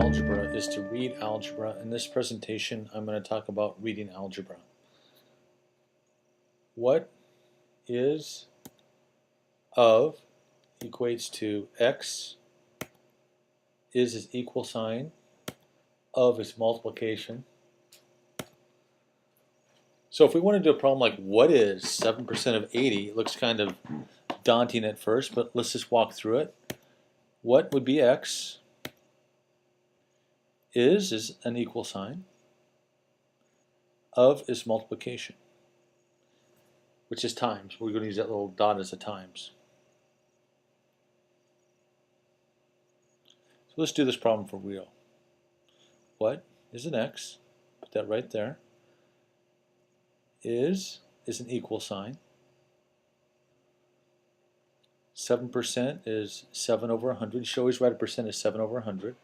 algebra is to read algebra. In this presentation, I'm going to talk about reading algebra. What is of equates to x is equal sign, of is multiplication. So if we want to do a problem like what is 7% of 80, it looks kind of daunting at first, but let's just walk through it. What would be x? Is an equal sign. Of is multiplication, which is times. We're going to use that little dot as a times. So let's do this problem for real. What is an x? Put that right there. Is an equal sign. 7% is 7 over 100. You should always write a percent as 7 over 100.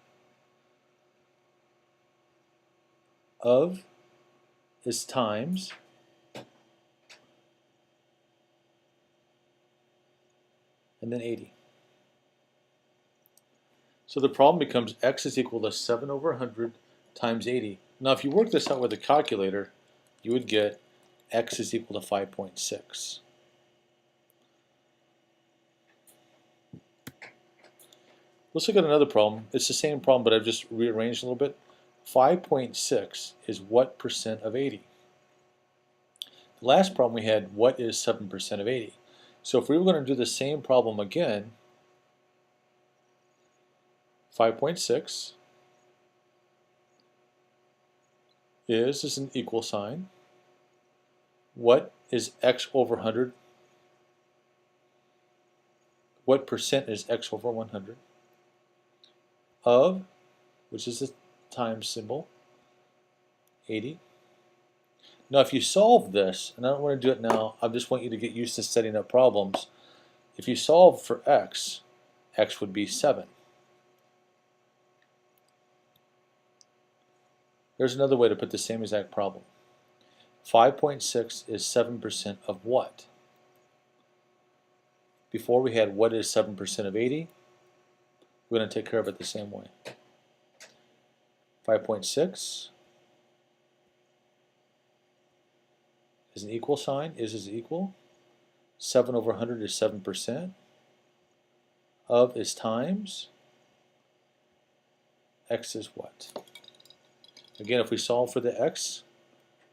Of is times. And then 80. So the problem becomes x is equal to 7 over 100 times 80. Now if you work this out with a calculator, you would get x is equal to 5.6. Let's look at another problem. It's the same problem, but I've just rearranged a little bit. 5.6 is what percent of 80? The last problem we had, what is 7% of 80? So if we were going to do the same problem again, 5.6 is an equal sign. What is x over 100? What percent is x over 100? Of, which is the times symbol, 80. Now if you solve this, and I don't want to do it now, I just want you to get used to setting up problems. If you solve for x, x would be 7. There's another way to put the same exact problem. 5.6 is 7% of what? Before we had what is 7% of 80. We're going to take care of it the same way. 5.6 is an equal sign. Is equal. 7 over 100 is 7%. Of is times. X is what? Again, if we solve for the x,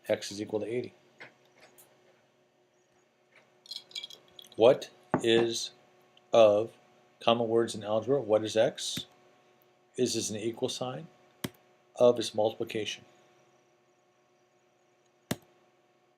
x is equal to 80. What is of, common words in algebra, what is x? Is an equal sign. Of is multiplication.